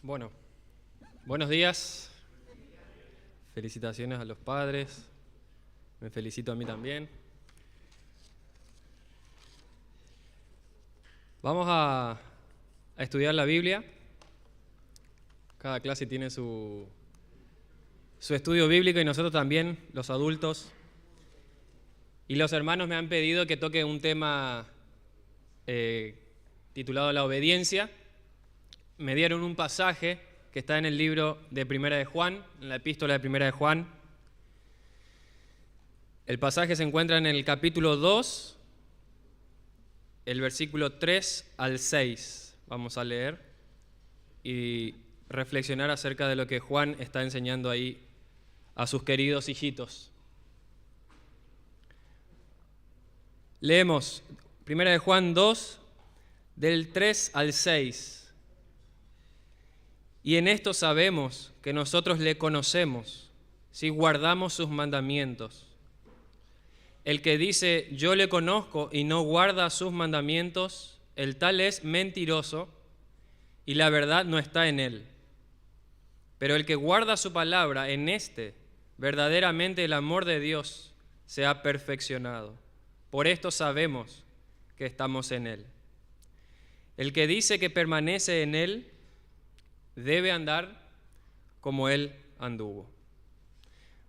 Bueno, buenos días. Felicitaciones a los padres. Me felicito a mí también. Vamos a estudiar la Biblia. Cada clase tiene su estudio bíblico y nosotros también, los adultos. Y los hermanos me han pedido que toque un tema titulado La obediencia. Me dieron un pasaje que está en el libro de Primera de Juan, en la epístola de Primera de Juan. El pasaje se encuentra en el capítulo 2, el versículo 3 al 6. Vamos a leer y reflexionar acerca de lo que Juan está enseñando ahí a sus queridos hijitos. Leemos Primera de Juan 2, del 3 al 6. Y en esto sabemos que nosotros le conocemos, si guardamos sus mandamientos. El que dice, yo le conozco y no guarda sus mandamientos, el tal es mentiroso y la verdad no está en él. Pero el que guarda su palabra, en este, verdaderamente el amor de Dios se ha perfeccionado. Por esto sabemos que estamos en él. El que dice que permanece en él, debe andar como él anduvo.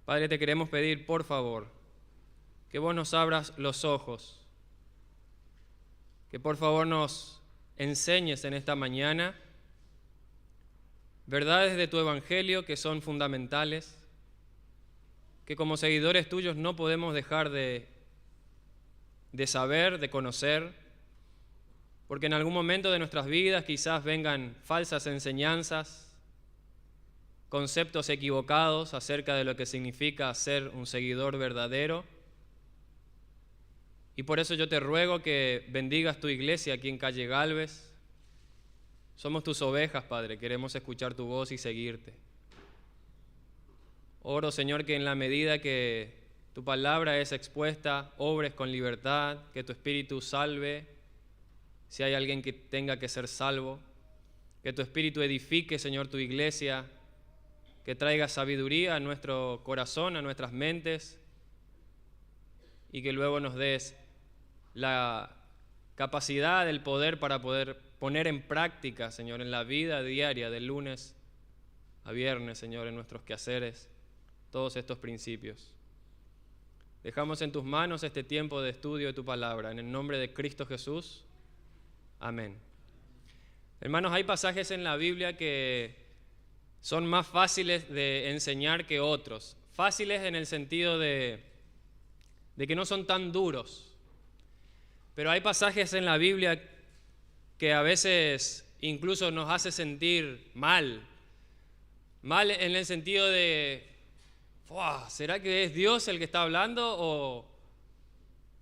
Padre, te queremos pedir, por favor, que vos nos abras los ojos, que por favor nos enseñes en esta mañana verdades de tu evangelio que son fundamentales, que como seguidores tuyos no podemos dejar de saber, de conocer, porque en algún momento de nuestras vidas quizás vengan falsas enseñanzas, conceptos equivocados acerca de lo que significa ser un seguidor verdadero. Y por eso yo te ruego que bendigas tu iglesia aquí en Calle Gálvez. Somos tus ovejas, Padre, queremos escuchar tu voz y seguirte. Oro, Señor, que en la medida que tu palabra es expuesta, obres con libertad, que tu Espíritu salve. Si hay alguien que tenga que ser salvo, que tu Espíritu edifique, Señor, tu iglesia, que traiga sabiduría a nuestro corazón, a nuestras mentes, y que luego nos des la capacidad, el poder para poder poner en práctica, Señor, en la vida diaria, de lunes a viernes, Señor, en nuestros quehaceres, todos estos principios. Dejamos en tus manos este tiempo de estudio de tu palabra, en el nombre de Cristo Jesús. Amén. Hermanos, hay pasajes en la Biblia que son más fáciles de enseñar que otros. Fáciles en el sentido de que no son tan duros. Pero hay pasajes en la Biblia que a veces incluso nos hace sentir mal. Mal en el sentido de, ¿será que es Dios el que está hablando?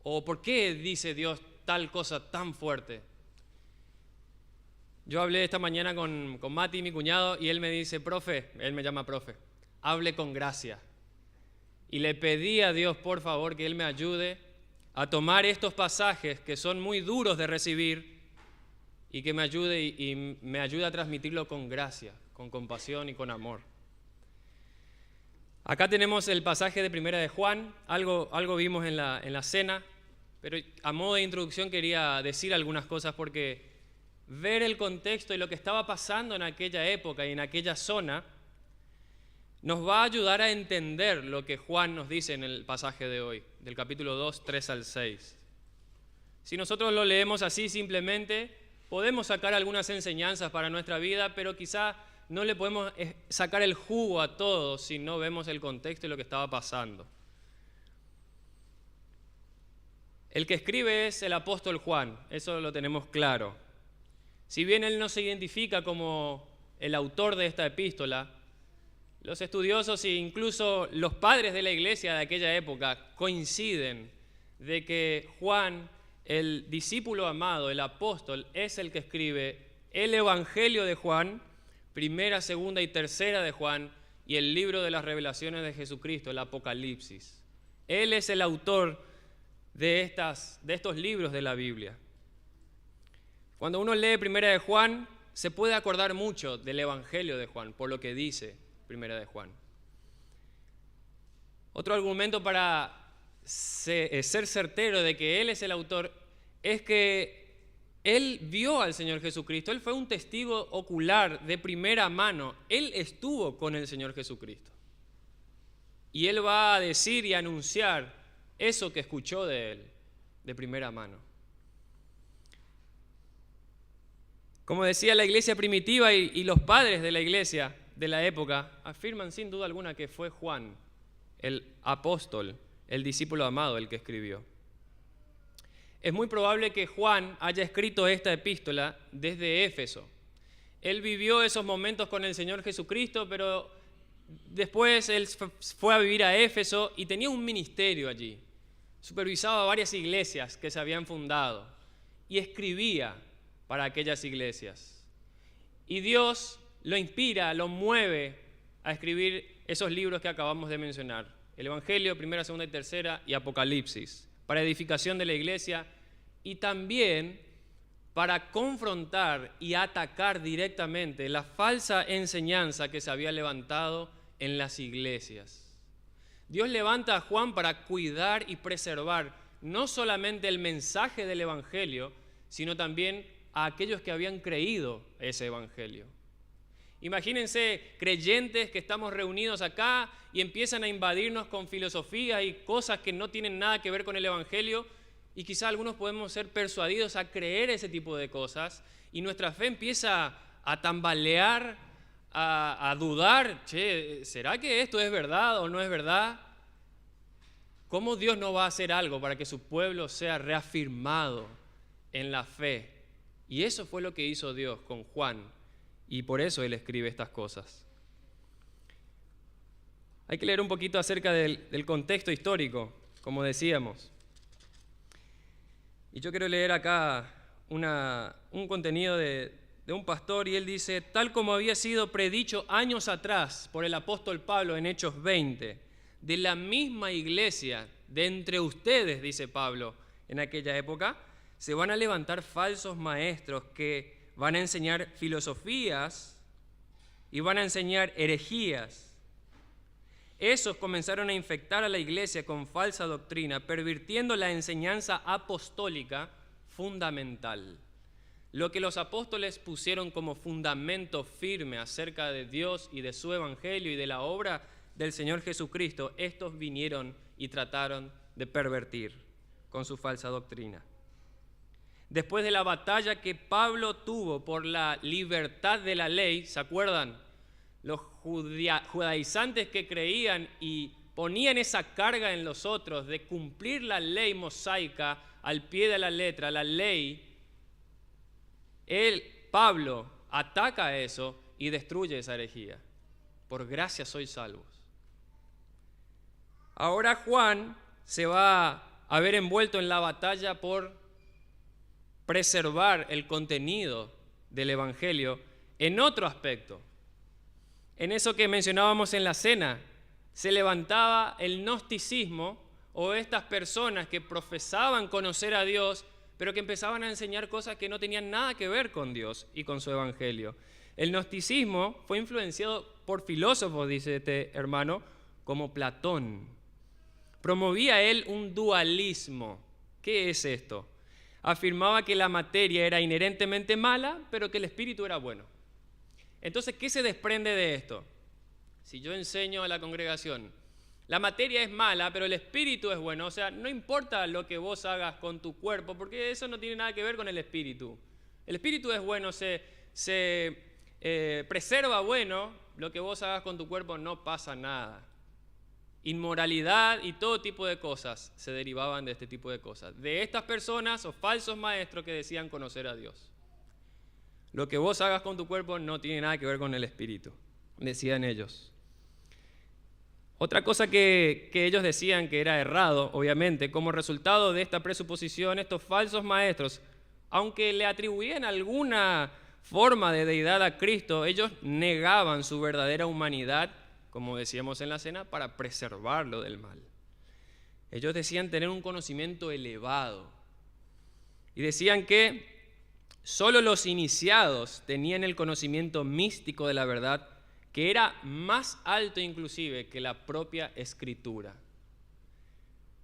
¿O por qué dice Dios tal cosa tan fuerte? Yo hablé esta mañana con Mati, mi cuñado, y él me dice, profe, él me llama profe, hable con gracia. Y le pedí a Dios, por favor, que Él me ayude a tomar estos pasajes que son muy duros de recibir y que me ayude y me ayude a transmitirlo con gracia, con compasión y con amor. Acá tenemos el pasaje de Primera de Juan, algo vimos en la cena, pero a modo de introducción quería decir algunas cosas porque ver el contexto y lo que estaba pasando en aquella época y en aquella zona nos va a ayudar a entender lo que Juan nos dice en el pasaje de hoy, del capítulo 2, 3 al 6. Si nosotros lo leemos así simplemente, podemos sacar algunas enseñanzas para nuestra vida, pero quizá no le podemos sacar el jugo a todo si no vemos el contexto y lo que estaba pasando. El que escribe es el apóstol Juan, eso lo tenemos claro. Si bien él no se identifica como el autor de esta epístola, los estudiosos e incluso los padres de la iglesia de aquella época coinciden de que Juan, el discípulo amado, el apóstol, es el que escribe el Evangelio de Juan, primera, segunda y tercera de Juan, y el libro de las revelaciones de Jesucristo, el Apocalipsis. Él es el autor de estos libros de la Biblia. Cuando uno lee Primera de Juan, se puede acordar mucho del Evangelio de Juan, por lo que dice Primera de Juan. Otro argumento para ser certero de que él es el autor es que él vio al Señor Jesucristo, él fue un testigo ocular de primera mano, él estuvo con el Señor Jesucristo. Y él va a decir y anunciar eso que escuchó de él, de primera mano. Como decía la iglesia primitiva y los padres de la iglesia de la época, afirman sin duda alguna que fue Juan, el apóstol, el discípulo amado, el que escribió. Es muy probable que Juan haya escrito esta epístola desde Éfeso. Él vivió esos momentos con el Señor Jesucristo, pero después él fue a vivir a Éfeso y tenía un ministerio allí. Supervisaba varias iglesias que se habían fundado y escribía para aquellas iglesias. Y Dios lo inspira, lo mueve a escribir esos libros que acabamos de mencionar. El Evangelio, Primera, Segunda y Tercera, y Apocalipsis, para edificación de la iglesia y también para confrontar y atacar directamente la falsa enseñanza que se había levantado en las iglesias. Dios levanta a Juan para cuidar y preservar no solamente el mensaje del Evangelio, sino también a aquellos que habían creído ese Evangelio. Imagínense creyentes que estamos reunidos acá y empiezan a invadirnos con filosofía y cosas que no tienen nada que ver con el Evangelio, y quizá algunos podemos ser persuadidos a creer ese tipo de cosas y nuestra fe empieza a tambalear, a dudar. ¿Será que esto es verdad o no es verdad? ¿Cómo Dios no va a hacer algo para que su pueblo sea reafirmado en la fe? Y eso fue lo que hizo Dios con Juan, y por eso él escribe estas cosas. Hay que leer un poquito acerca del contexto histórico, como decíamos. Y yo quiero leer acá un contenido de un pastor, y él dice: tal como había sido predicho años atrás por el apóstol Pablo en Hechos 20, de la misma iglesia, de entre ustedes, dice Pablo, en aquella época, se van a levantar falsos maestros que van a enseñar filosofías y van a enseñar herejías. Esos comenzaron a infectar a la iglesia con falsa doctrina, pervirtiendo la enseñanza apostólica fundamental. Lo que los apóstoles pusieron como fundamento firme acerca de Dios y de su evangelio y de la obra del Señor Jesucristo, estos vinieron y trataron de pervertir con su falsa doctrina. Después de la batalla que Pablo tuvo por la libertad de la ley, ¿se acuerdan? Los judaizantes que creían y ponían esa carga en los otros de cumplir la ley mosaica al pie de la letra, la ley, Pablo ataca eso y destruye esa herejía. Por gracia sois salvos. Ahora Juan se va a ver envuelto en la batalla por preservar el contenido del Evangelio en otro aspecto. En eso que mencionábamos en la cena, se levantaba el gnosticismo, o estas personas que profesaban conocer a Dios, pero que empezaban a enseñar cosas que no tenían nada que ver con Dios y con su Evangelio. El gnosticismo fue influenciado por filósofos, dice este hermano, como Platón. Promovía él un dualismo. ¿Qué es esto? Afirmaba que la materia era inherentemente mala, pero que el espíritu era bueno. Entonces, ¿qué se desprende de esto? Si yo enseño a la congregación, la materia es mala, pero el espíritu es bueno, o sea, no importa lo que vos hagas con tu cuerpo, porque eso no tiene nada que ver con el espíritu. El espíritu es bueno, se preserva bueno, lo que vos hagas con tu cuerpo no pasa nada. Inmoralidad y todo tipo de cosas se derivaban de este tipo de cosas, de estas personas o falsos maestros que decían conocer a Dios. Lo que vos hagas con tu cuerpo no tiene nada que ver con el espíritu, decían ellos. Otra cosa que ellos decían que era errado, obviamente, como resultado de esta presuposición, estos falsos maestros, aunque le atribuían alguna forma de deidad a Cristo, ellos negaban su verdadera humanidad, como decíamos en la cena, para preservarlo del mal. Ellos decían tener un conocimiento elevado y decían que Solo los iniciados tenían el conocimiento místico de la verdad, que era más alto inclusive que la propia Escritura.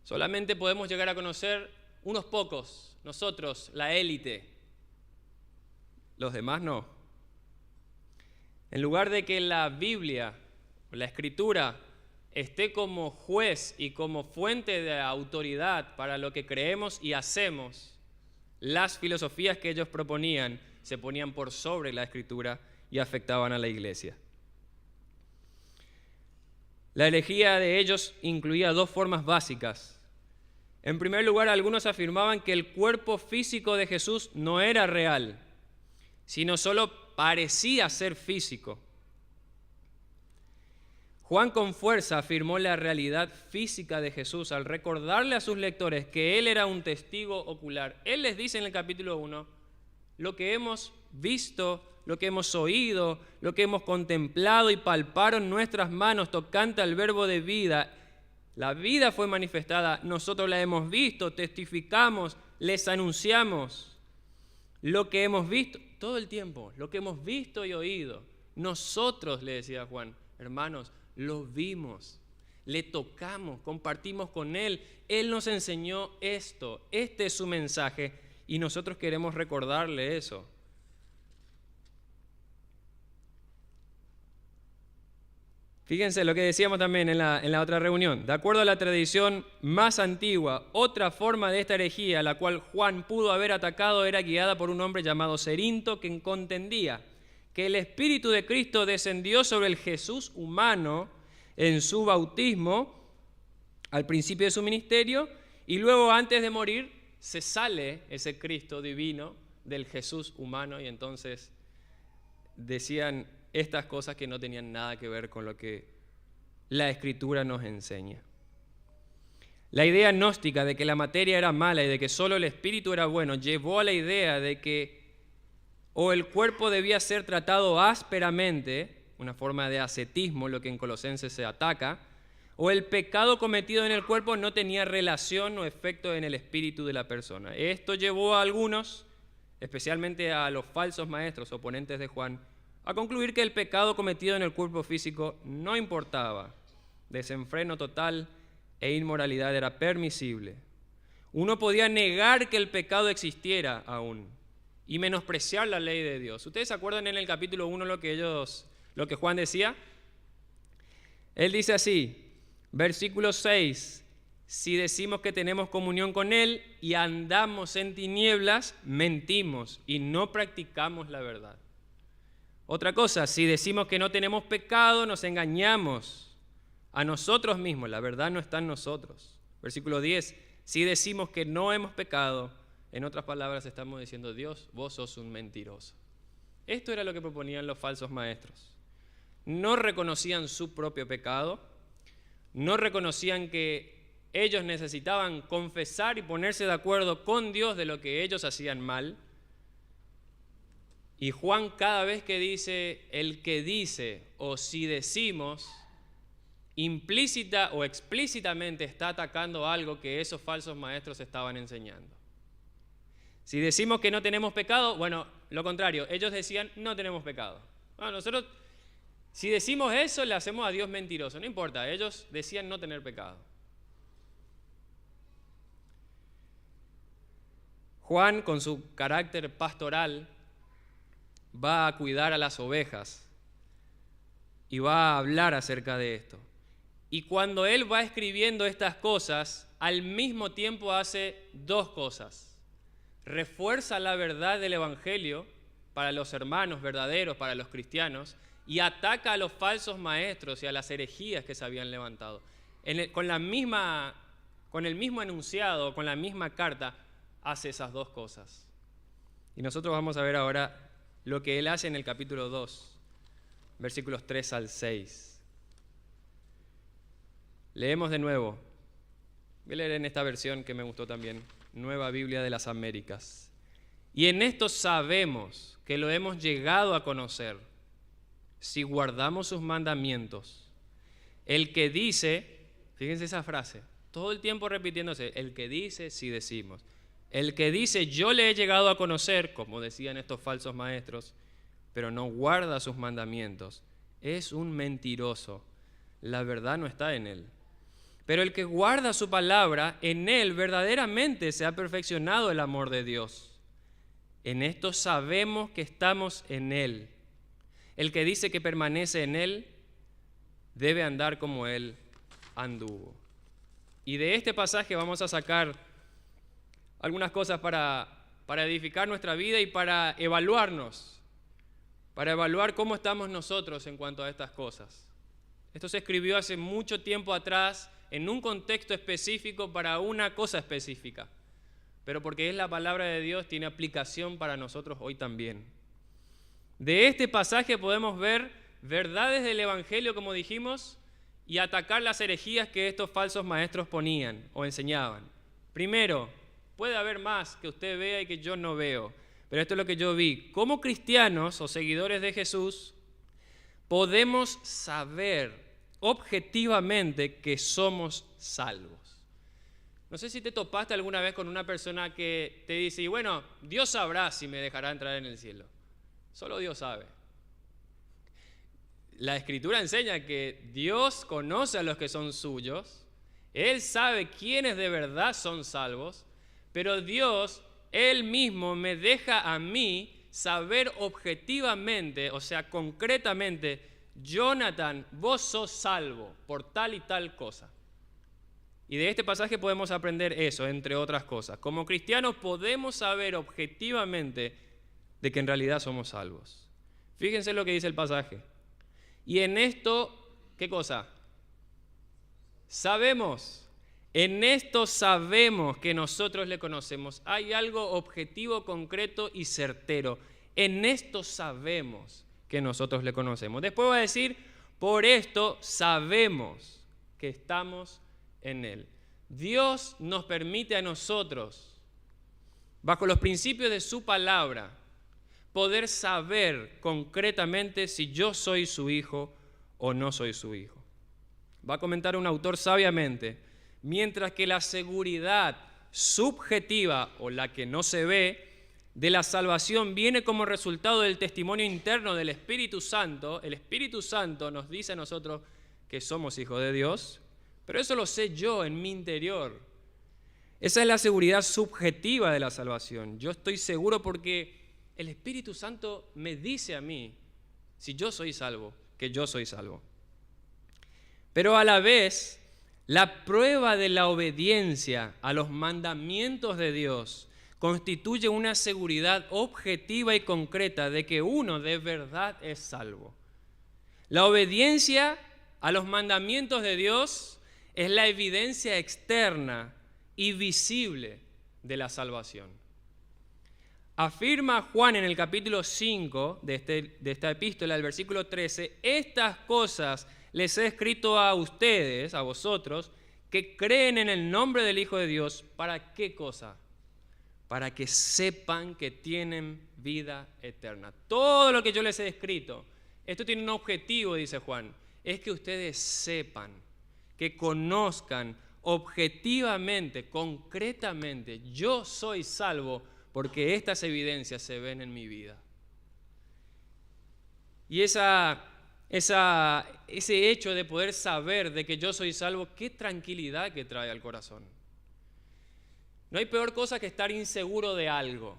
Solamente podemos llegar a conocer unos pocos, nosotros, la élite. Los demás no. En lugar de que la Biblia, la Escritura, esté como juez y como fuente de autoridad para lo que creemos y hacemos, las filosofías que ellos proponían se ponían por sobre la Escritura y afectaban a la iglesia. La herejía de ellos incluía dos formas básicas. En primer lugar, algunos afirmaban que el cuerpo físico de Jesús no era real, sino solo parecía ser físico. Juan con fuerza afirmó la realidad física de Jesús al recordarle a sus lectores que Él era un testigo ocular. Él les dice en el capítulo 1, lo que hemos visto, lo que hemos oído, lo que hemos contemplado y palparon nuestras manos tocante al verbo de vida. La vida fue manifestada, nosotros la hemos visto, testificamos, les anunciamos. Lo que hemos visto, todo el tiempo, lo que hemos visto y oído. Nosotros, le decía Juan, hermanos, lo vimos, le tocamos, compartimos con Él. Él nos enseñó esto, este es su mensaje y nosotros queremos recordarle eso. Fíjense lo que decíamos también en la otra reunión. De acuerdo a la tradición más antigua, otra forma de esta herejía, la cual Juan pudo haber atacado, era guiada por un hombre llamado Cerinto, que contendía que el Espíritu de Cristo descendió sobre el Jesús humano en su bautismo, al principio de su ministerio, y luego antes de morir se sale ese Cristo divino del Jesús humano, y entonces decían estas cosas que no tenían nada que ver con lo que la Escritura nos enseña. La idea gnóstica de que la materia era mala y de que solo el espíritu era bueno llevó a la idea de que o el cuerpo debía ser tratado ásperamente, una forma de ascetismo, lo que en Colosenses se ataca, o el pecado cometido en el cuerpo no tenía relación o efecto en el espíritu de la persona. Esto llevó a algunos, especialmente a los falsos maestros oponentes de Juan, a concluir que el pecado cometido en el cuerpo físico no importaba. Desenfreno total e inmoralidad era permisible. Uno podía negar que el pecado existiera aún y menospreciar la ley de Dios. ¿Ustedes se acuerdan en el capítulo 1 lo que Juan decía? Él dice así, versículo 6, si decimos que tenemos comunión con Él y andamos en tinieblas, mentimos y no practicamos la verdad. Otra cosa, si decimos que no tenemos pecado, nos engañamos a nosotros mismos, la verdad no está en nosotros. Versículo 10, si decimos que no hemos pecado, en otras palabras estamos diciendo, Dios, vos sos un mentiroso. Esto era lo que proponían los falsos maestros. No reconocían su propio pecado, no reconocían que ellos necesitaban confesar y ponerse de acuerdo con Dios de lo que ellos hacían mal. Y Juan cada vez que dice, el que dice o si decimos, implícita o explícitamente está atacando algo que esos falsos maestros estaban enseñando. Si decimos que no tenemos pecado, bueno, lo contrario, ellos decían no tenemos pecado. Bueno, nosotros, si decimos eso, le hacemos a Dios mentiroso, no importa, ellos decían no tener pecado. Juan, con su carácter pastoral, va a cuidar a las ovejas y va a hablar acerca de esto. Y cuando él va escribiendo estas cosas, al mismo tiempo hace dos cosas. Refuerza la verdad del Evangelio para los hermanos verdaderos, para los cristianos, y ataca a los falsos maestros y a las herejías que se habían levantado. Con el mismo enunciado, con la misma carta, hace esas dos cosas. Y nosotros vamos a ver ahora lo que él hace en el capítulo 2, versículos 3 al 6. Leemos de nuevo. Voy a leer en esta versión que me gustó también, Nueva Biblia de las Américas. Y en esto sabemos que lo hemos llegado a conocer, si guardamos sus mandamientos. El que dice, fíjense esa frase, todo el tiempo repitiéndose, el que dice, si decimos. El que dice, yo le he llegado a conocer, como decían estos falsos maestros, pero no guarda sus mandamientos, es un mentiroso. La verdad no está en él. Pero el que guarda su palabra, en él verdaderamente se ha perfeccionado el amor de Dios. En esto sabemos que estamos en él. El que dice que permanece en él, debe andar como él anduvo. Y de este pasaje vamos a sacar algunas cosas para edificar nuestra vida y para evaluarnos, para evaluar cómo estamos nosotros en cuanto a estas cosas. Esto se escribió hace mucho tiempo atrás en un contexto específico para una cosa específica, pero porque es la palabra de Dios, tiene aplicación para nosotros hoy también. De este pasaje podemos ver verdades del Evangelio, como dijimos, y atacar las herejías que estos falsos maestros ponían o enseñaban. Primero, puede haber más que usted vea y que yo no veo, pero esto es lo que yo vi. Como cristianos o seguidores de Jesús, podemos saber objetivamente que somos salvos. No sé si te topaste alguna vez con una persona que te dice, y bueno, Dios sabrá si me dejará entrar en el cielo. Solo Dios sabe. La Escritura enseña que Dios conoce a los que son suyos, Él sabe quiénes de verdad son salvos, pero Dios, Él mismo me deja a mí saber objetivamente, o sea, concretamente, Jonathan, vos sos salvo por tal y tal cosa. Y de este pasaje podemos aprender eso, entre otras cosas. Como cristianos podemos saber objetivamente de que en realidad somos salvos. Fíjense lo que dice el pasaje. Y en esto, ¿qué cosa? Sabemos. En esto sabemos que nosotros le conocemos. Hay algo objetivo, concreto y certero. En esto sabemos que nosotros le conocemos. Después va a decir, por esto sabemos que estamos en Él. Dios nos permite a nosotros, bajo los principios de su palabra, poder saber concretamente si yo soy su hijo o no soy su hijo. Va a comentar un autor sabiamente, mientras que la seguridad subjetiva o la que no se ve de la salvación viene como resultado del testimonio interno del Espíritu Santo. El Espíritu Santo nos dice a nosotros que somos hijos de Dios, pero eso lo sé yo en mi interior. Esa es la seguridad subjetiva de la salvación. Yo estoy seguro porque el Espíritu Santo me dice a mí, si yo soy salvo, que yo soy salvo. Pero a la vez, la prueba de la obediencia a los mandamientos de Dios constituye una seguridad objetiva y concreta de que uno de verdad es salvo. La obediencia a los mandamientos de Dios es la evidencia externa y visible de la salvación. Afirma Juan en el capítulo 5 de esta epístola, el versículo 13, estas cosas les he escrito a ustedes, a vosotros, que creen en el nombre del Hijo de Dios. ¿Para qué cosa? Para que sepan que tienen vida eterna. Todo lo que yo les he escrito, esto tiene un objetivo, dice Juan, es que ustedes sepan, que conozcan objetivamente, concretamente, yo soy salvo porque estas evidencias se ven en mi vida. Y ese hecho de poder saber de que yo soy salvo, qué tranquilidad que trae al corazón. No hay peor cosa que estar inseguro de algo,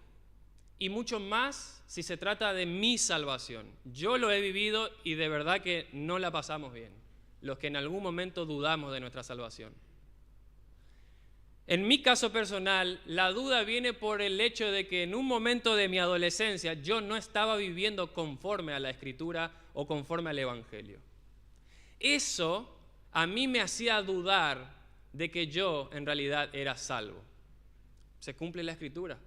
y mucho más si se trata de mi salvación. Yo lo he vivido y de verdad que no la pasamos bien, los que en algún momento dudamos de nuestra salvación. En mi caso personal, la duda viene por el hecho de que en un momento de mi adolescencia yo no estaba viviendo conforme a la Escritura o conforme al Evangelio. Eso a mí me hacía dudar de que yo en realidad era salvo. Se cumple la Escritura.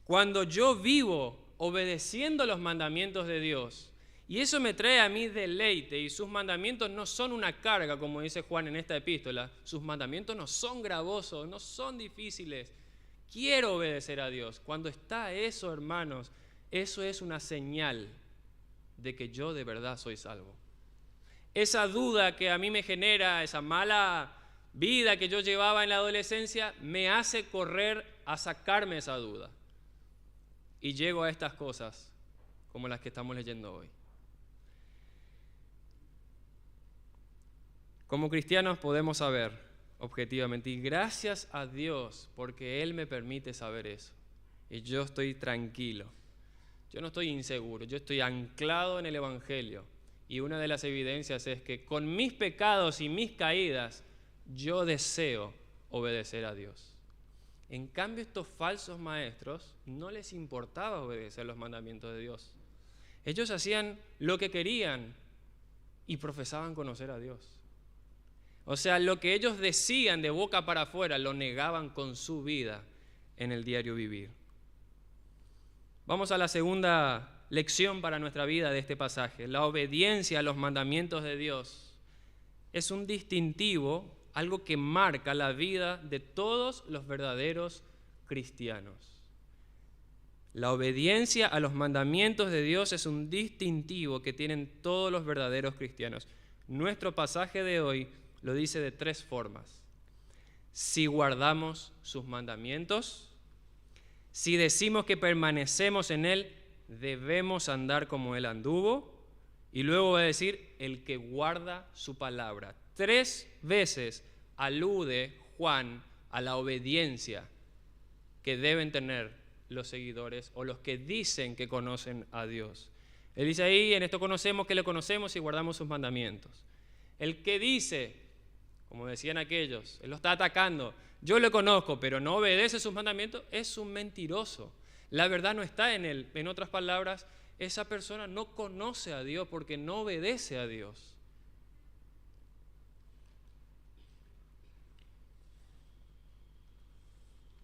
Cuando yo vivo obedeciendo los mandamientos de Dios, y eso me trae a mí deleite, y sus mandamientos no son una carga, como dice Juan en esta epístola, sus mandamientos no son gravosos, no son difíciles. Quiero obedecer a Dios. Cuando está eso, hermanos, eso es una señal de que yo de verdad soy salvo. Esa duda que a mí me genera, esa mala vida que yo llevaba en la adolescencia me hace correr a sacarme esa duda. Y llego a estas cosas como las que estamos leyendo hoy. Como cristianos podemos saber objetivamente, y gracias a Dios porque Él me permite saber eso. Y yo estoy tranquilo, yo no estoy inseguro, yo estoy anclado en el Evangelio. Y una de las evidencias es que con mis pecados y mis caídas, yo deseo obedecer a Dios. En cambio, estos falsos maestros no les importaba obedecer los mandamientos de Dios. Ellos hacían lo que querían y profesaban conocer a Dios. O sea, lo que ellos decían de boca para afuera lo negaban con su vida en el diario vivir. Vamos a la segunda lección para nuestra vida de este pasaje. La obediencia a los mandamientos de Dios es un distintivo, algo que marca la vida de todos los verdaderos cristianos. La obediencia a los mandamientos de Dios es un distintivo que tienen todos los verdaderos cristianos. Nuestro pasaje de hoy lo dice de tres formas. Si guardamos sus mandamientos, si decimos que permanecemos en Él, debemos andar como Él anduvo. Y luego va a decir, el que guarda su palabra. 3 veces alude Juan a la obediencia que deben tener los seguidores o los que dicen que conocen a Dios. Él dice ahí, en esto conocemos que le conocemos y guardamos sus mandamientos. El que dice, como decían aquellos, él lo está atacando, yo le conozco, pero no obedece sus mandamientos, es un mentiroso. La verdad no está en él. En otras palabras, esa persona no conoce a Dios porque no obedece a Dios.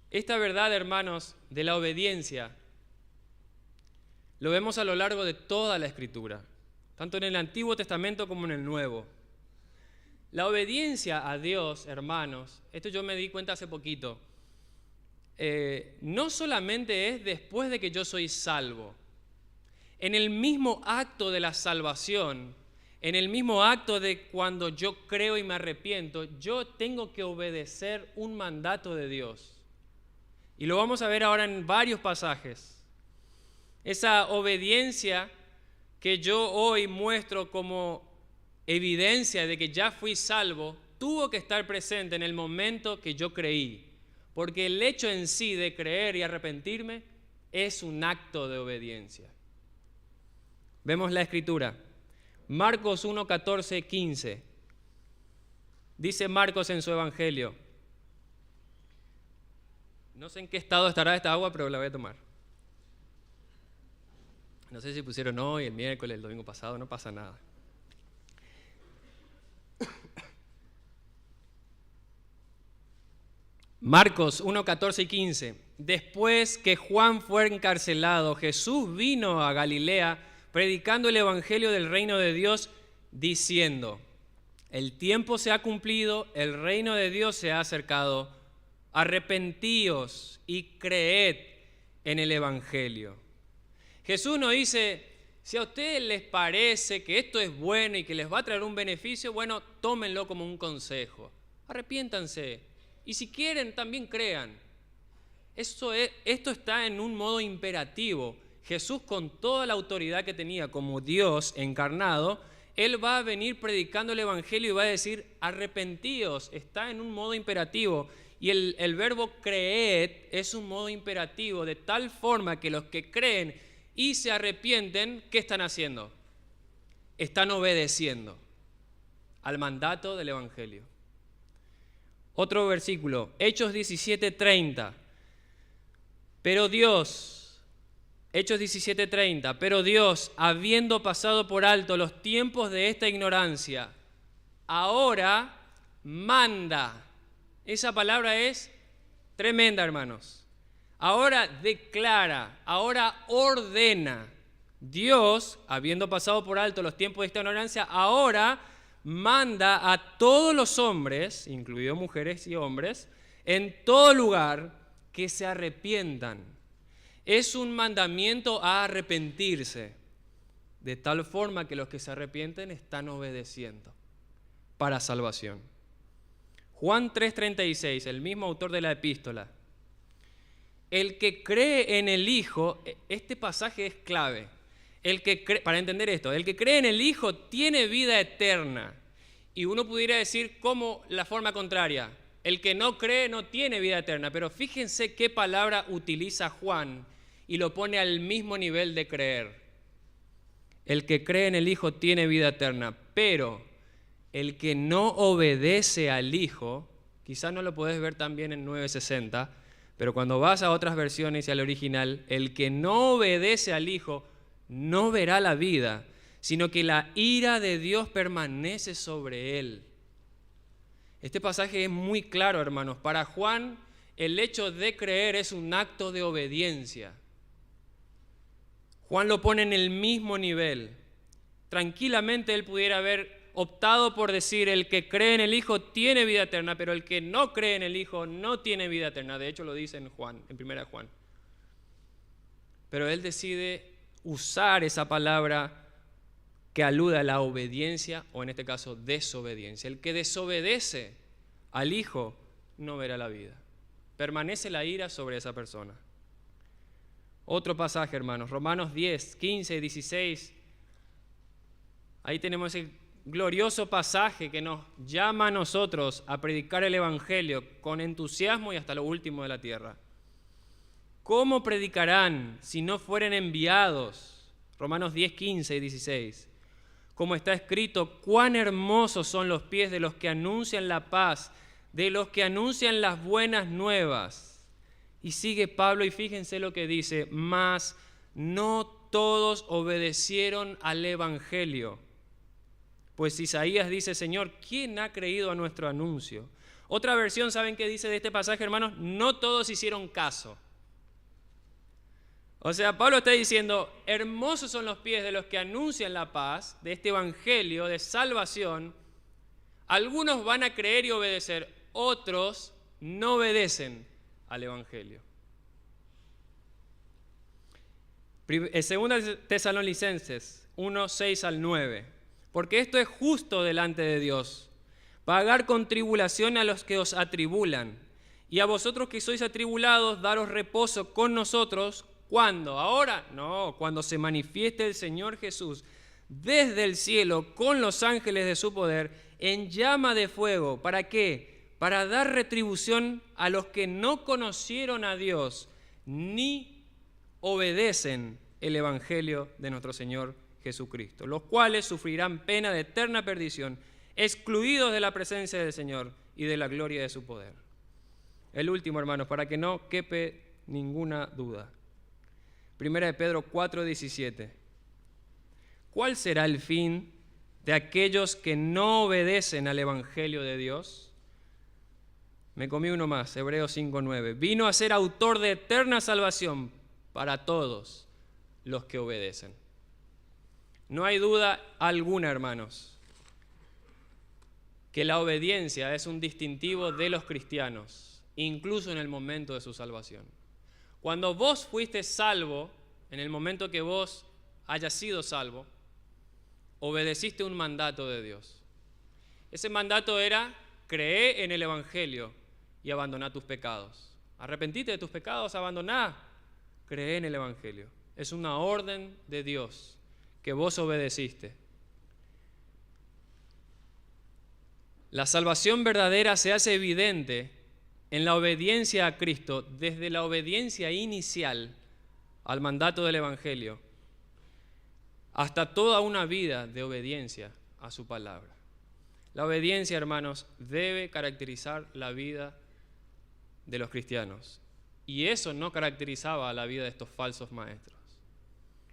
Esta verdad, hermanos, de la obediencia, lo vemos a lo largo de toda la Escritura, tanto en el Antiguo Testamento como en el Nuevo. La obediencia a Dios, hermanos, esto yo me di cuenta hace poquito, no solamente es después de que yo soy salvo. En el mismo acto de la salvación, en el mismo acto de cuando yo creo y me arrepiento, yo tengo que obedecer un mandato de Dios. Y lo vamos a ver ahora en varios pasajes. Esa obediencia que yo hoy muestro como evidencia de que ya fui salvo, tuvo que estar presente en el momento que yo creí. Porque el hecho en sí de creer y arrepentirme es un acto de obediencia. Vemos la Escritura. Marcos 1, 14, 15. Dice Marcos en su Evangelio. No sé en qué estado estará esta agua, pero la voy a tomar. No sé si pusieron hoy, el miércoles, el domingo pasado, no pasa nada. Marcos 1, 14 y 15. Después que Juan fue encarcelado, Jesús vino a Galilea predicando el evangelio del reino de Dios, diciendo, el tiempo se ha cumplido, el reino de Dios se ha acercado, arrepentíos y creed en el evangelio. Jesús no dice, si a ustedes les parece que esto es bueno y que les va a traer un beneficio, bueno, tómenlo como un consejo, arrepiéntanse. Y si quieren, también crean. Esto está en un modo imperativo. Jesús, con toda la autoridad que tenía como Dios encarnado, Él va a venir predicando el evangelio y va a decir, arrepentíos. Está en un modo imperativo. Y el verbo creed es un modo imperativo, de tal forma que los que creen y se arrepienten, ¿qué están haciendo? Están obedeciendo al mandato del evangelio. Otro versículo, Hechos 17:30. Hechos 17:30, pero Dios, habiendo pasado por alto los tiempos de esta ignorancia, ahora manda. Esa palabra es tremenda, hermanos. Ahora declara, ahora ordena. Dios, habiendo pasado por alto los tiempos de esta ignorancia, ahora manda a todos los hombres, incluidos mujeres y hombres, en todo lugar que se arrepientan. Es un mandamiento a arrepentirse, de tal forma que los que se arrepienten están obedeciendo para salvación. Juan 3:36, el mismo autor de la epístola. El que cree en el Hijo, este pasaje es clave. Para entender esto, el que cree en el Hijo tiene vida eterna. Y uno pudiera decir como la forma contraria, el que no cree no tiene vida eterna. Pero fíjense qué palabra utiliza Juan y lo pone al mismo nivel de creer. El que cree en el Hijo tiene vida eterna, pero el que no obedece al Hijo, quizás no lo podés ver también en 960, pero cuando vas a otras versiones y al original, el que no obedece al Hijo no verá la vida, sino que la ira de Dios permanece sobre él. Este pasaje es muy claro, hermanos. Para Juan, el hecho de creer es un acto de obediencia. Juan lo pone en el mismo nivel. Tranquilamente él pudiera haber optado por decir, el que cree en el Hijo tiene vida eterna, pero el que no cree en el Hijo no tiene vida eterna. De hecho lo dice en Juan, en 1 Juan. Pero él decide usar esa palabra que alude a la obediencia, o en este caso desobediencia. El que desobedece al Hijo no verá la vida. Permanece la ira sobre esa persona. Otro pasaje, hermanos, Romanos 10, 15, 16. Ahí tenemos ese glorioso pasaje que nos llama a nosotros a predicar el Evangelio con entusiasmo y hasta lo último de la tierra. ¿Cómo predicarán si no fueren enviados? Romanos 10, 15 y 16. Como está escrito, cuán hermosos son los pies de los que anuncian la paz, de los que anuncian las buenas nuevas. Y sigue Pablo y fíjense lo que dice, mas no todos obedecieron al Evangelio. Pues Isaías dice, Señor, ¿quién ha creído a nuestro anuncio? Otra versión, ¿saben qué dice de este pasaje, hermanos? No todos hicieron caso. O sea, Pablo está diciendo, hermosos son los pies de los que anuncian la paz, de este evangelio de salvación. Algunos van a creer y obedecer, otros no obedecen al evangelio. Segunda Tesalonicenses 1, 6 al 9. Porque esto es justo delante de Dios, pagar con tribulación a los que os atribulan, y a vosotros que sois atribulados, daros reposo con nosotros. ¿Cuándo? ¿Ahora? No, cuando se manifieste el Señor Jesús desde el cielo con los ángeles de su poder en llama de fuego. ¿Para qué? Para dar retribución a los que no conocieron a Dios ni obedecen el Evangelio de nuestro Señor Jesucristo, los cuales sufrirán pena de eterna perdición, excluidos de la presencia del Señor y de la gloria de su poder. El último, hermanos, para que no quepe ninguna duda. Primera de Pedro 4:17. ¿Cuál será el fin de aquellos que no obedecen al Evangelio de Dios? Me comí uno más, Hebreos 5:9. Vino a ser autor de eterna salvación para todos los que obedecen. No hay duda alguna, hermanos, que la obediencia es un distintivo de los cristianos, incluso en el momento de su salvación. Cuando vos fuiste salvo, en el momento que vos hayas sido salvo, obedeciste un mandato de Dios. Ese mandato era creer en el Evangelio y abandonar tus pecados. Arrepentite de tus pecados, abandoná, cree en el Evangelio. Es una orden de Dios que vos obedeciste. La salvación verdadera se hace evidente en la obediencia a Cristo, desde la obediencia inicial al mandato del Evangelio, hasta toda una vida de obediencia a su palabra. La obediencia, hermanos, debe caracterizar la vida de los cristianos. Y eso no caracterizaba la vida de estos falsos maestros.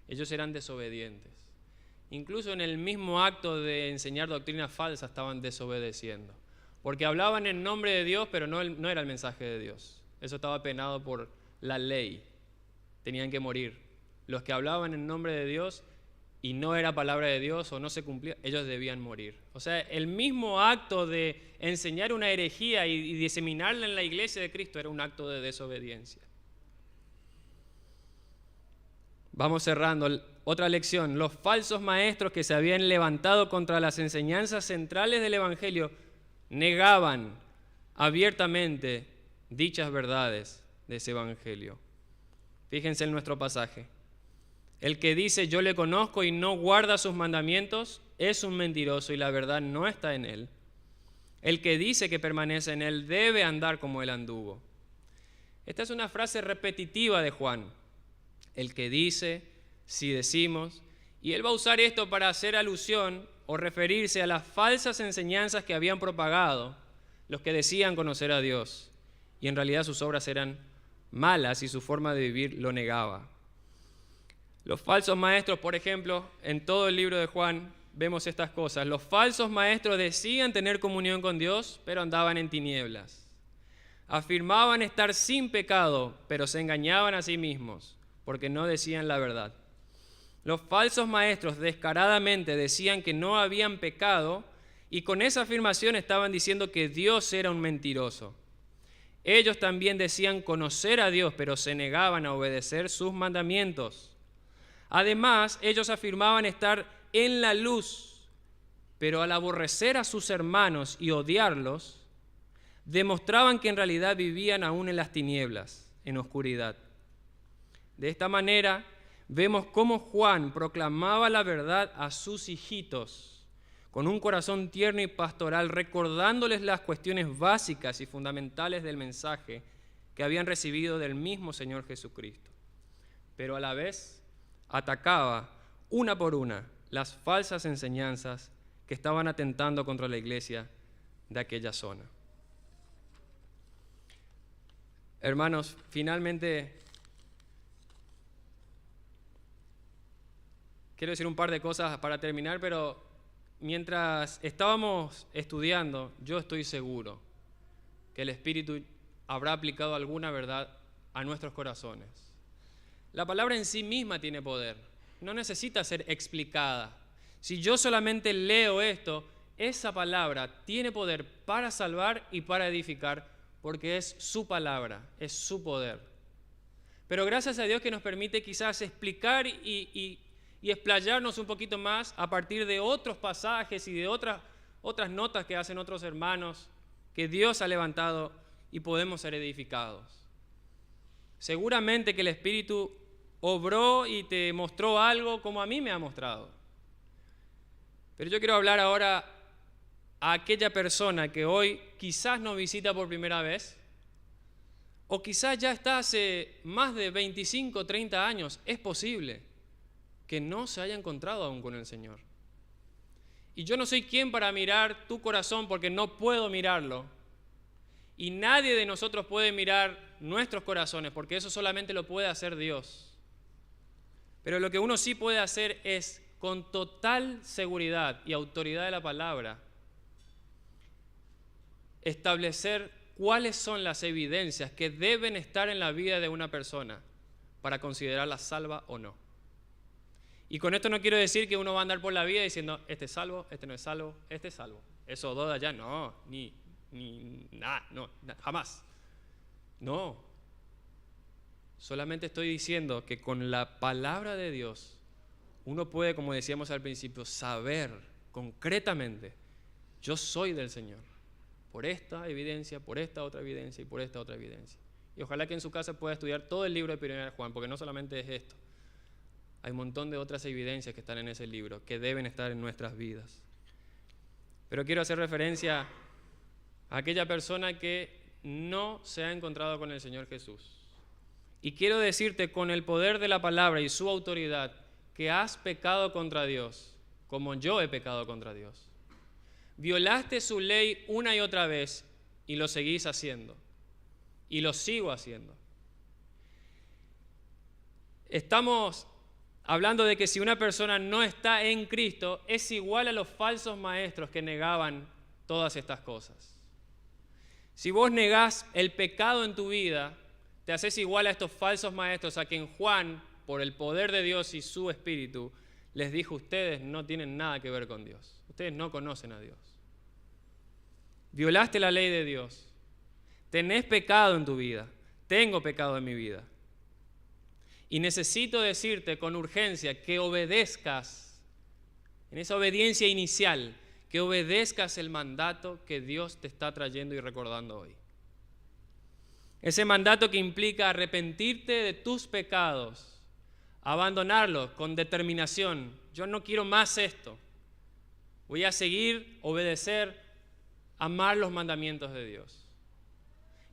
Ellos eran desobedientes. Incluso en el mismo acto de enseñar doctrinas falsas estaban desobedeciendo. Porque hablaban en nombre de Dios, pero no era el mensaje de Dios. Eso estaba penado por la ley. Tenían que morir. Los que hablaban en nombre de Dios y no era palabra de Dios o no se cumplía, ellos debían morir. O sea, el mismo acto de enseñar una herejía y diseminarla en la iglesia de Cristo era un acto de desobediencia. Vamos cerrando. Otra lección. Los falsos maestros que se habían levantado contra las enseñanzas centrales del Evangelio negaban abiertamente dichas verdades de ese evangelio. Fíjense en nuestro pasaje. El que dice yo le conozco y no guarda sus mandamientos es un mentiroso y la verdad no está en él. El que dice que permanece en él debe andar como él anduvo. Esta es una frase repetitiva de Juan. El que dice, si decimos, y él va a usar esto para hacer alusión o referirse a las falsas enseñanzas que habían propagado los que decían conocer a Dios y en realidad sus obras eran malas y su forma de vivir lo negaba. Los falsos maestros, por ejemplo, en todo el libro de Juan vemos estas cosas. Los falsos maestros decían tener comunión con Dios, pero andaban en tinieblas. Afirmaban estar sin pecado, pero se engañaban a sí mismos, porque no decían la verdad. Los falsos maestros descaradamente decían que no habían pecado y con esa afirmación estaban diciendo que Dios era un mentiroso. Ellos también decían conocer a Dios, pero se negaban a obedecer sus mandamientos. Además, ellos afirmaban estar en la luz, pero al aborrecer a sus hermanos y odiarlos, demostraban que en realidad vivían aún en las tinieblas, en oscuridad. De esta manera, vemos cómo Juan proclamaba la verdad a sus hijitos, con un corazón tierno y pastoral, recordándoles las cuestiones básicas y fundamentales del mensaje que habían recibido del mismo Señor Jesucristo. Pero a la vez atacaba una por una las falsas enseñanzas que estaban atentando contra la iglesia de aquella zona. Hermanos, finalmente quiero decir un par de cosas para terminar, pero mientras estábamos estudiando, yo estoy seguro que el Espíritu habrá aplicado alguna verdad a nuestros corazones. La palabra en sí misma tiene poder, no necesita ser explicada. Si yo solamente leo esto, esa palabra tiene poder para salvar y para edificar, porque es su palabra, es su poder. Pero gracias a Dios que nos permite quizás explicar y explayarnos un poquito más a partir de otros pasajes y de otras notas que hacen otros hermanos que Dios ha levantado y podemos ser edificados. Seguramente que el Espíritu obró y te mostró algo como a mí me ha mostrado. Pero yo quiero hablar ahora a aquella persona que hoy quizás nos visita por primera vez o quizás ya está hace más de 25, 30 años. Es posible que no se haya encontrado aún con el Señor. Y yo no soy quien para mirar tu corazón porque no puedo mirarlo. Y nadie de nosotros puede mirar nuestros corazones porque eso solamente lo puede hacer Dios. Pero lo que uno sí puede hacer es, con total seguridad y autoridad de la palabra, establecer cuáles son las evidencias que deben estar en la vida de una persona para considerarla salva o no. Y con esto no quiero decir que uno va a andar por la vida diciendo, este es salvo, este no es salvo, este es salvo. Eso dos de allá, no, nada, no, jamás. No. Solamente estoy diciendo que con la palabra de Dios uno puede, como decíamos al principio, saber concretamente, yo soy del Señor, por esta evidencia, por esta otra evidencia y por esta otra evidencia. Y ojalá que en su casa pueda estudiar todo el libro de 1 Juan, porque no solamente es esto. Hay un montón de otras evidencias que están en ese libro, que deben estar en nuestras vidas. Pero quiero hacer referencia a aquella persona que no se ha encontrado con el Señor Jesús. Y quiero decirte con el poder de la palabra y su autoridad que has pecado contra Dios, como yo he pecado contra Dios. Violaste su ley una y otra vez y lo seguís haciendo. Y lo sigo haciendo. Estamos hablando de que si una persona no está en Cristo, es igual a los falsos maestros que negaban todas estas cosas. Si vos negás el pecado en tu vida, te haces igual a estos falsos maestros a quien Juan, por el poder de Dios y su Espíritu, les dijo, ustedes no tienen nada que ver con Dios. Ustedes no conocen a Dios. Violaste la ley de Dios. Tenés pecado en tu vida. Tengo pecado en mi vida. Y necesito decirte con urgencia que obedezcas, en esa obediencia inicial, que obedezcas el mandato que Dios te está trayendo y recordando hoy. Ese mandato que implica arrepentirte de tus pecados, abandonarlos con determinación. Yo no quiero más esto. Voy a seguir, obedecer, amar los mandamientos de Dios.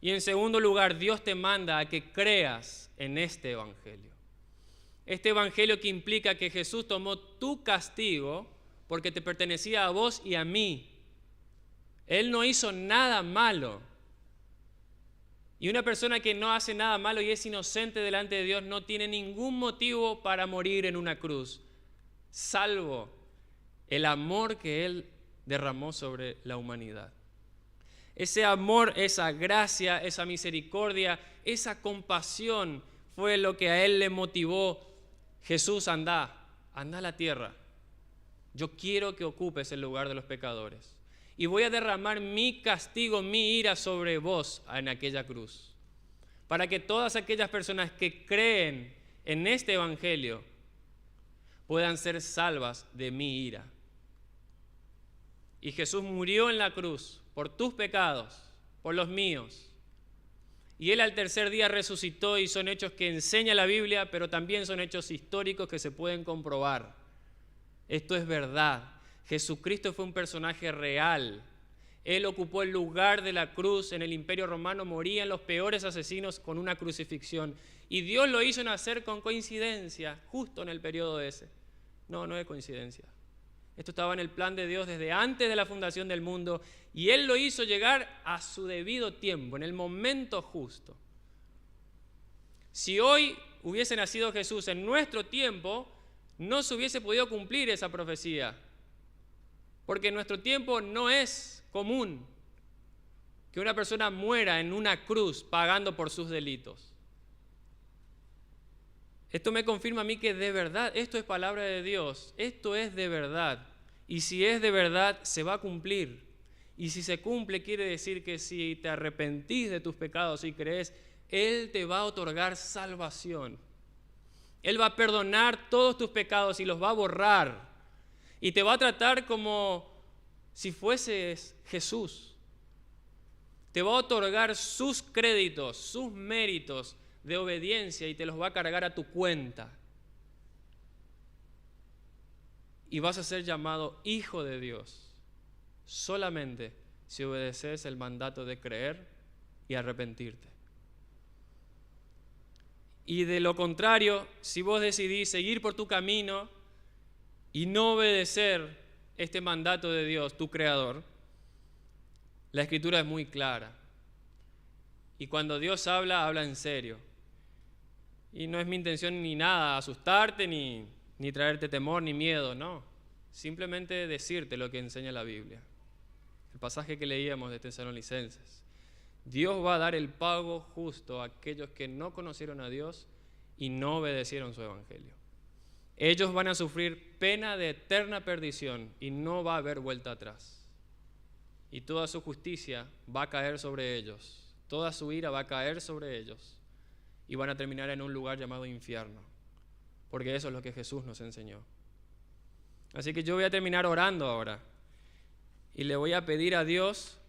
Y en segundo lugar, Dios te manda a que creas en este evangelio. Este evangelio que implica que Jesús tomó tu castigo porque te pertenecía a vos y a mí. Él no hizo nada malo. Y una persona que no hace nada malo y es inocente delante de Dios no tiene ningún motivo para morir en una cruz, salvo el amor que Él derramó sobre la humanidad. Ese amor, esa gracia, esa misericordia, esa compasión fue lo que a Él le motivó. Jesús, anda a la tierra. Yo quiero que ocupes el lugar de los pecadores. Y voy a derramar mi castigo, mi ira sobre vos en aquella cruz. Para que todas aquellas personas que creen en este evangelio puedan ser salvas de mi ira. Y Jesús murió en la cruz por tus pecados, por los míos. Y Él al tercer día resucitó y son hechos que enseña la Biblia, pero también son hechos históricos que se pueden comprobar. Esto es verdad. Jesucristo fue un personaje real. Él ocupó el lugar de la cruz en el Imperio Romano, morían los peores asesinos con una crucifixión. Y Dios lo hizo nacer con coincidencia, justo en el periodo ese. No es coincidencia. Esto estaba en el plan de Dios desde antes de la fundación del mundo y Él lo hizo llegar a su debido tiempo, en el momento justo. Si hoy hubiese nacido Jesús en nuestro tiempo, no se hubiese podido cumplir esa profecía. Porque en nuestro tiempo no es común que una persona muera en una cruz pagando por sus delitos. Esto me confirma a mí que de verdad, esto es palabra de Dios, esto es de verdad. Y si es de verdad, se va a cumplir. Y si se cumple, quiere decir que si te arrepentís de tus pecados y crees, Él te va a otorgar salvación. Él va a perdonar todos tus pecados y los va a borrar. Y te va a tratar como si fueses Jesús. Te va a otorgar sus créditos, sus méritos de obediencia y te los va a cargar a tu cuenta. Y vas a ser llamado hijo de Dios solamente si obedeces el mandato de creer y arrepentirte. Y de lo contrario, si vos decidís seguir por tu camino y no obedecer este mandato de Dios, tu Creador, la Escritura es muy clara. Y cuando Dios habla, habla en serio. Y no es mi intención ni nada asustarte, ni traerte temor, ni miedo, no. Simplemente decirte lo que enseña la Biblia. El pasaje que leíamos de Tesalonicenses. Dios va a dar el pago justo a aquellos que no conocieron a Dios y no obedecieron su evangelio. Ellos van a sufrir pena de eterna perdición y no va a haber vuelta atrás. Y toda su justicia va a caer sobre ellos. Toda su ira va a caer sobre ellos. Y van a terminar en un lugar llamado infierno. Porque eso es lo que Jesús nos enseñó. Así que yo voy a terminar orando ahora. Y le voy a pedir a Dios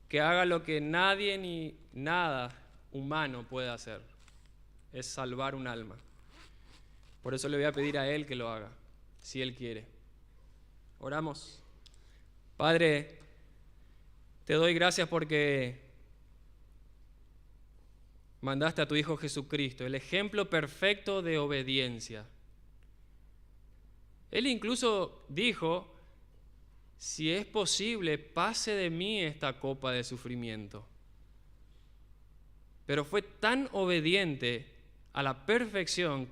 que haga lo que nadie ni nada humano puede hacer. Es salvar un alma. Por eso le voy a pedir a Él que lo haga, si Él quiere. Oramos. Padre, te doy gracias porque mandaste a tu Hijo Jesucristo, el ejemplo perfecto de obediencia. Él incluso dijo, si es posible, pase de mí esta copa de sufrimiento. Pero fue tan obediente a la perfección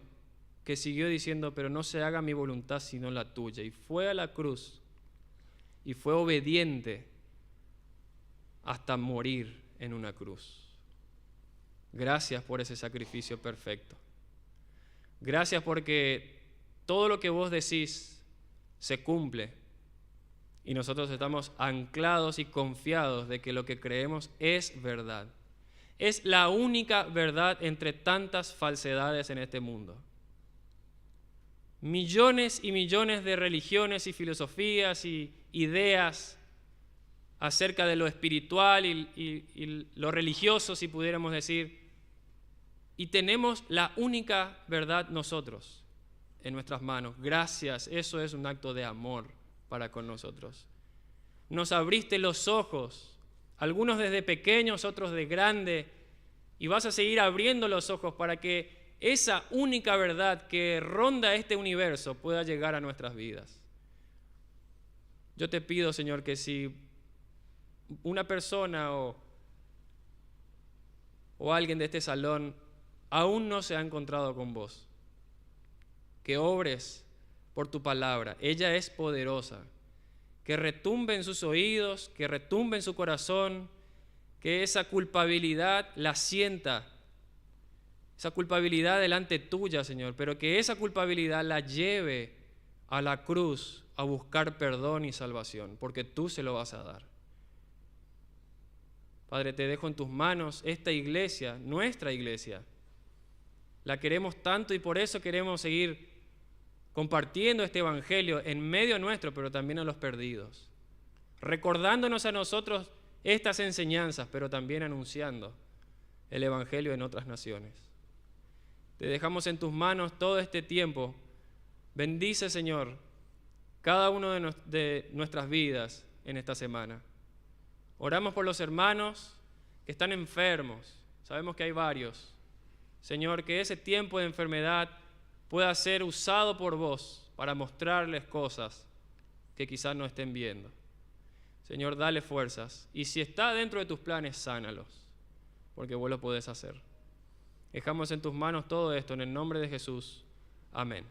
que siguió diciendo, pero no se haga mi voluntad sino la tuya. Y fue a la cruz y fue obediente hasta morir en una cruz. Gracias por ese sacrificio perfecto. Gracias porque todo lo que vos decís se cumple y nosotros estamos anclados y confiados de que lo que creemos es verdad. Es la única verdad entre tantas falsedades en este mundo. Millones y millones de religiones y filosofías y ideas acerca de lo espiritual y lo religioso, si pudiéramos decir, y tenemos la única verdad nosotros en nuestras manos. Gracias, eso es un acto de amor para con nosotros. Nos abriste los ojos, algunos desde pequeños, otros de grande, y vas a seguir abriendo los ojos para que esa única verdad que ronda este universo pueda llegar a nuestras vidas. Yo te pido, Señor, que si una persona o alguien de este salón aún no se ha encontrado con vos, que obres por tu palabra. Ella es poderosa. Que retumbe en sus oídos, que retumbe en su corazón, que esa culpabilidad la sienta, esa culpabilidad delante tuya, Señor, pero que esa culpabilidad la lleve a la cruz a buscar perdón y salvación, porque tú se lo vas a dar. Padre, te dejo en tus manos esta iglesia, nuestra iglesia. La queremos tanto y por eso queremos seguir compartiendo este evangelio en medio nuestro, pero también a los perdidos. Recordándonos a nosotros estas enseñanzas, pero también anunciando el evangelio en otras naciones. Te dejamos en tus manos todo este tiempo. Bendice, Señor, cada uno de nuestras vidas en esta semana. Oramos por los hermanos que están enfermos. Sabemos que hay varios. Señor, que ese tiempo de enfermedad pueda ser usado por vos para mostrarles cosas que quizás no estén viendo. Señor, dale fuerzas. Y si está dentro de tus planes, sánalos, porque vos lo podés hacer. Dejamos en tus manos todo esto en el nombre de Jesús. Amén.